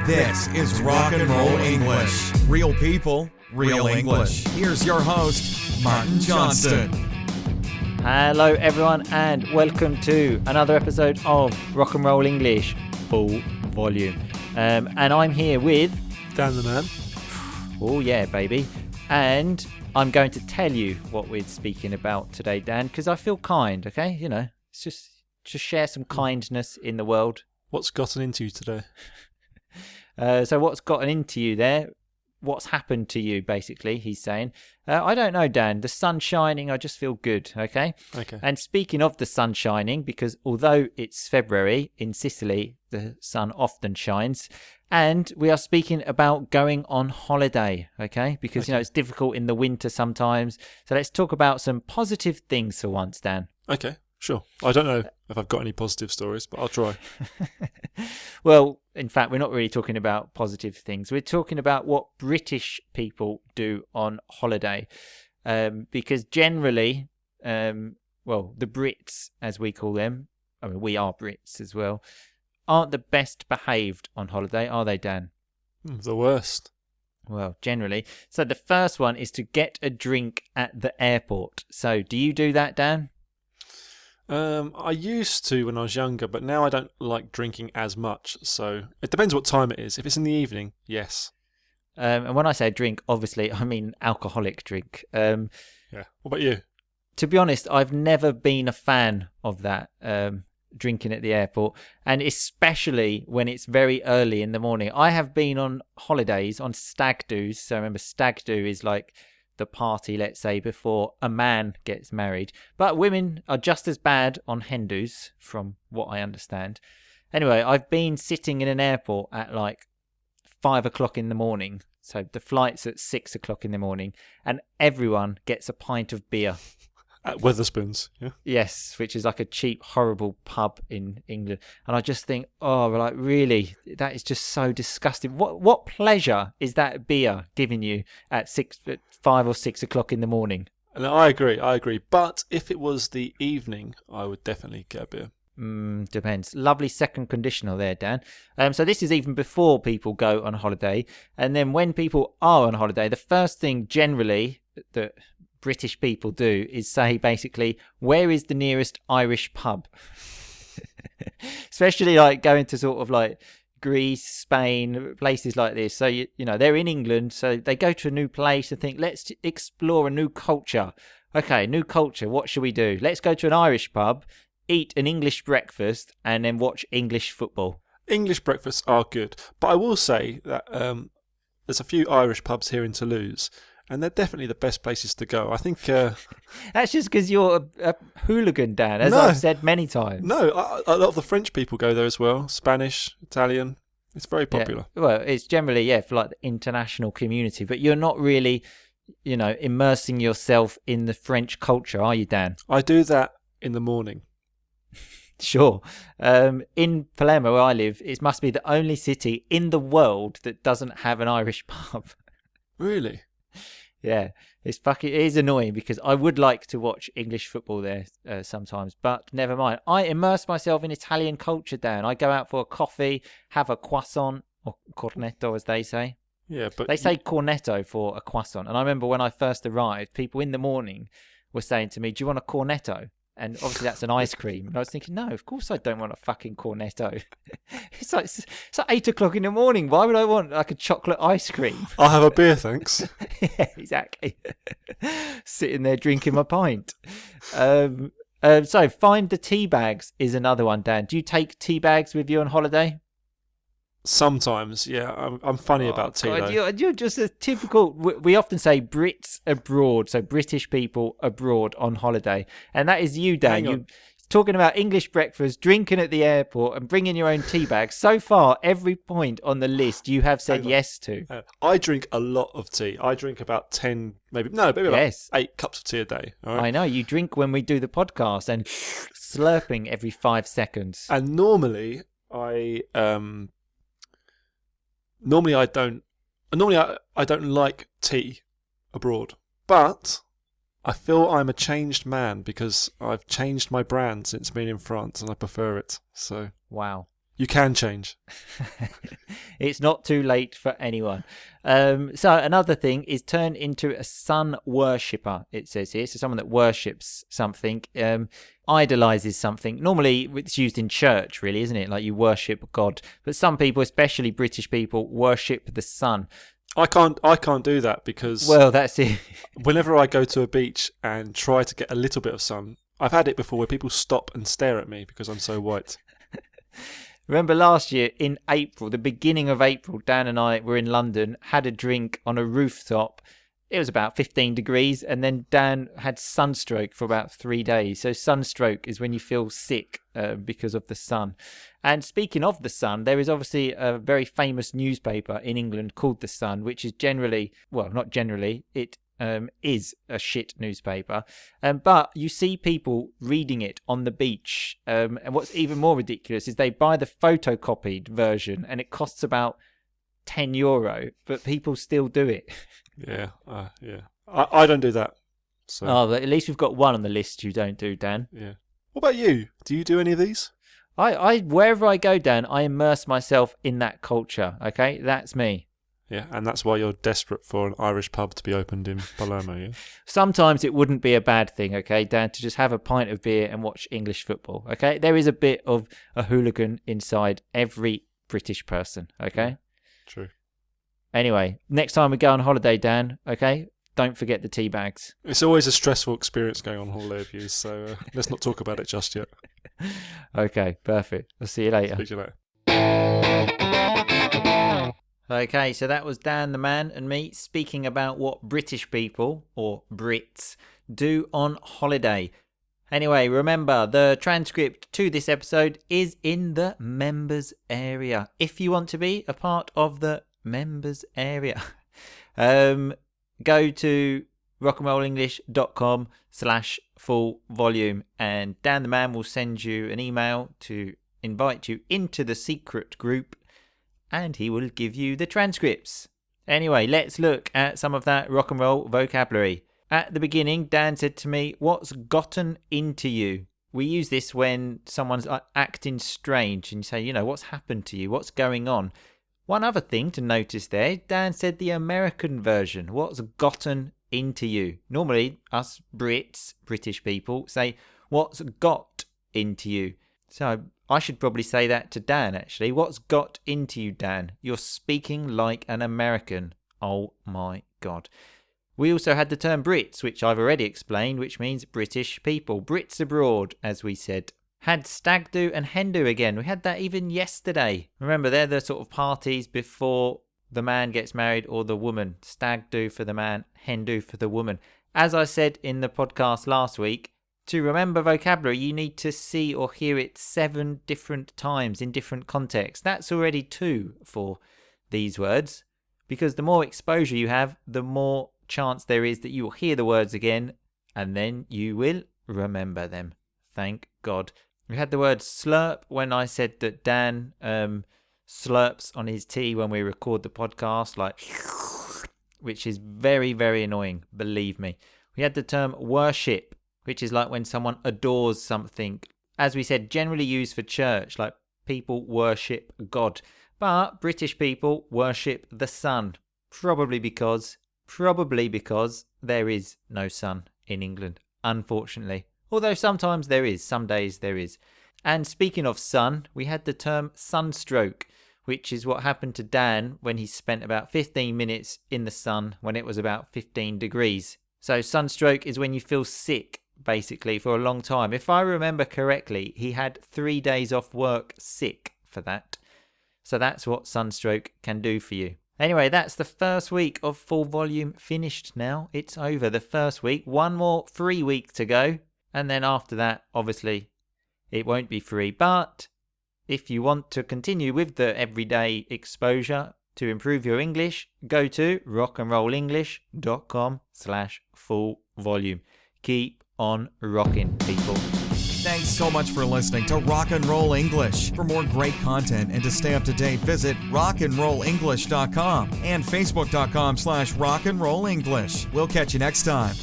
This is Rock and Roll English. Real people, real English. Here's your host, Martin Johnston. Hello everyone and welcome to another episode of Rock and Roll English, full volume. And I'm here with... Dan the man. Oh yeah, baby. And I'm going to tell you what we're speaking about today, Dan, because I feel kind, okay? You know, it's just share some kindness in the world. What's gotten into you today? So what's gotten into you there? What's happened to you, basically, he's saying. I don't know, Dan. The sun's shining. I just feel good, okay? Okay. And speaking of the sun shining, because although it's February, in Sicily, the sun often shines. And we are speaking about going on holiday, okay? Because, you know, it's difficult in the winter sometimes. So let's talk about some positive things for once, Dan. Okay, sure. I don't know if I've got any positive stories, but I'll try. Well, in fact, we're not really talking about positive things. We're talking about what British people do on holiday. Because generally, the Brits, as we call them, I mean, we are Brits as well, aren't the best behaved on holiday, are they, Dan? The worst. Well, generally. So the first one is to get a drink at the airport. So do you do that, Dan? I used to when I was younger, but now I don't like drinking as much. So it depends what time it is. If it's in the evening, yes. And when I say drink, obviously, I mean alcoholic drink. Yeah. What about you? To be honest, I've never been a fan of that, drinking at the airport, and especially when it's very early in the morning. I have been on holidays, on stag do's. So remember, stag do is like the party, let's say, before a man gets married. But women are just as bad on hen do's, from what I understand. Anyway, I've been sitting in an airport at like 5 o'clock in the morning. So the flight's at 6 o'clock in the morning, and everyone gets a pint of beer. At Wetherspoons, yeah? Yes, which is like a cheap, horrible pub in England. And I just think, oh, like, really, that is just so disgusting. What pleasure is that beer giving you at 5 or 6 o'clock in the morning? And I agree. But if it was the evening, I would definitely get a beer. Depends. Lovely second conditional there, Dan. So this is even before people go on holiday. And then when people are on holiday, the first thing generally that British people do is say, basically, where is the nearest Irish pub? Especially like going to sort of like Greece, Spain, places like this. So, you know, they're in England, so they go to a new place and think, let's explore a new culture. Okay, new culture, what should we do? Let's go to an Irish pub, eat an English breakfast, and then watch English football. English breakfasts are good, but I will say that there's a few Irish pubs here in Toulouse, and they're definitely the best places to go. I think... That's just because you're a hooligan, Dan, as I've said many times. No, a lot of the French people go there as well. Spanish, Italian. It's very popular. Yeah. Well, it's generally, for like the international community. But you're not really, you know, immersing yourself in the French culture, are you, Dan? I do that in the morning. Sure. In Palermo, where I live, it must be the only city in the world that doesn't have an Irish pub. Really? Yeah, it is annoying because I would like to watch English football there sometimes, but never mind. I immerse myself in Italian culture, Dan. I go out for a coffee, have a croissant, or cornetto as they say. Yeah, but they say cornetto for a croissant. And I remember when I first arrived, people in the morning were saying to me, "Do you want a cornetto?" And obviously that's an ice cream. And I was thinking, no, of course I don't want a fucking cornetto. It's like 8 o'clock in the morning. Why would I want like a chocolate ice cream? I'll have a beer, thanks. Yeah, exactly. Sitting there drinking my pint. So find the tea bags is another one, Dan. Do you take tea bags with you on holiday? Sometimes, yeah. I'm funny about tea, God, though. You're just a typical... We often say Brits abroad, so British people abroad on holiday. And that is you, Dan. You're talking about English breakfast, drinking at the airport, and bringing your own tea bag. So far, every point on the list you have said yes to. I drink a lot of tea. I drink about 10, maybe about 8 cups of tea a day. All right? I know. You drink when we do the podcast and slurping every 5 seconds. And normally, I don't like tea abroad, but I feel I'm a changed man because I've changed my brand since being in France and I prefer it. So wow, you can change. It's not too late for anyone. So another thing is turn into a sun worshipper, it says here. So someone that worships something, idolizes something. Normally it's used in church, really, isn't it? Like you worship God. But some people, especially British people, worship the sun. I can't do that because Well, that's it. whenever I go to a beach and try to get a little bit of sun, I've had it before where people stop and stare at me because I'm so white. Remember last year in April, the beginning of April, Dan and I were in London, had a drink on a rooftop. It was about 15 degrees, and then Dan had sunstroke for about 3 days. So sunstroke is when you feel sick because of the sun. And speaking of the sun, there is obviously a very famous newspaper in England called The Sun, which is generally, well, not generally, it is a shit newspaper. But you see people reading it on the beach. And what's even more ridiculous is they buy the photocopied version, and it costs about €10, but people still do it. Yeah. I don't do that. So. Oh, but at least we've got one on the list you don't do, Dan. Yeah. What about you? Do you do any of these? I wherever I go, Dan, I immerse myself in that culture. Okay, that's me. Yeah, and that's why you're desperate for an Irish pub to be opened in Palermo, yeah? Sometimes it wouldn't be a bad thing, okay, Dan, to just have a pint of beer and watch English football, okay? There is a bit of a hooligan inside every British person, okay? True. Anyway, next time we go on holiday, Dan, okay, don't forget the tea bags. It's always a stressful experience going on holiday with you, so let's not talk about it just yet. Okay, perfect. I'll see you later. Speak to you later. Okay, so that was Dan the Man and me speaking about what British people, or Brits, do on holiday. Anyway, remember, the transcript to this episode is in the members area. If you want to be a part of the members area, go to rockandrollenglish.com/full volume, and Dan the Man will send you an email to invite you into the secret group, and he will give you the transcripts. Anyway, let's look at some of that rock and roll vocabulary. At the beginning, Dan said to me, "What's gotten into you?" We use this when someone's acting strange and you say, what's happened to you? What's going on? One other thing to notice there, Dan said the American version. What's gotten into you? Normally, us Brits, British people, say, "What's got into you?" So I should probably say that to Dan, actually. What's got into you, Dan? You're speaking like an American. Oh my God. We also had the term Brits, which I've already explained, which means British people. Brits abroad, as we said. Had stag do and hen do again. We had that even yesterday. Remember, they're the sort of parties before the man gets married or the woman. Stag do for the man, hen do for the woman. As I said in the podcast last week, to remember vocabulary, you need to see or hear it 7 different times in different contexts. That's already 2 for these words, because the more exposure you have, the more chance there is that you will hear the words again, and then you will remember them. Thank God. We had the word slurp when I said that Dan slurps on his tea when we record the podcast, like, which is very, very annoying, believe me. We had the term worship, which is like when someone adores something. As we said, generally used for church, like people worship God. But British people worship the sun, probably because there is no sun in England, unfortunately. Although sometimes there is, some days there is. And speaking of sun, we had the term sunstroke, which is what happened to Dan when he spent about 15 minutes in the sun when it was about 15 degrees. So sunstroke is when you feel sick, basically, for a long time. If I remember correctly, he had 3 days off work sick for that. So that's what sunstroke can do for you. Anyway, that's the first week of full volume finished now. It's over, the first week. One more free week to go. And then after that, obviously, it won't be free. But if you want to continue with the everyday exposure to improve your English, go to rockandrollenglish.com/full volume. Keep on rocking, people. Thanks so much for listening to Rock and Roll English. For more great content and to stay up to date, visit rockandrollenglish.com and facebook.com/rockandrollenglish. We'll catch you next time.